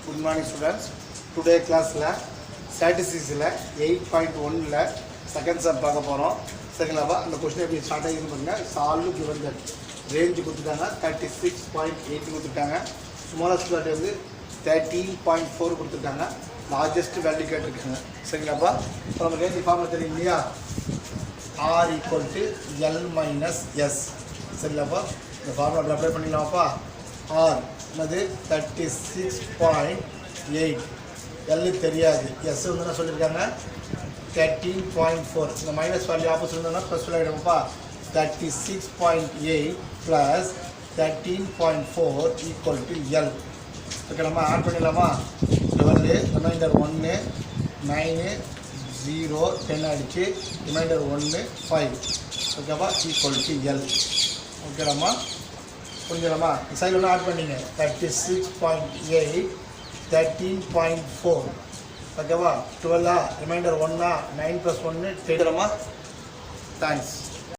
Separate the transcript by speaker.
Speaker 1: Good morning students. Today class statistics 8.1 second sum பார்க்க போறோம். சரிங்களா? அந்த क्वेश्चन எப்படி ஸ்டார்ட் ஆகிருக்கு பாருங்க. solve given that range கொடுத்துட்டாங்க 36.8 கொடுத்துட்டாங்க. smallest value வந்து 13.4 கொடுத்துட்டாங்க. largest value கேட்டிருக்காங்க. சரிங்களா? இப்போ நம்ம ரேஞ்ச் ஃபார்முலா தெரியும் இல்லையா? R equal to L minus S. சரிங்களா? இந்த ஃபார்முலா அப்ளை பண்ணிடலாமாப்பா? R என்னது 36.8 L தெரியாது, S வந்து என்ன சொல்லியிருக்காங்க 13.4. இந்த மைனஸ் வேல்யூ ஆப்போசிட் இருந்தோம்னா ப்ளஸ் ஆகிடும்ப்பா. 36.8 ப்ளஸ் 13.4 ஈக்குவல் டு L. ஓகே, நம்ம ஆட் பண்ணிடலாமா? 12 ரிமைண்டர் 1 9 0 10 ஆகிடுச்சு. ரிமைண்டர் 1 5. ஓகேவா? Equal to L. ஓகேடாம்மா, புரிஞ்சிடலாமா? சைடில் ஒன்று ஆட் பண்ணிங்க 36.8 13.4. ஓகேவா? 12 ரிமைண்டர் 1 9 + 1 10. தேங்க்ஸ்.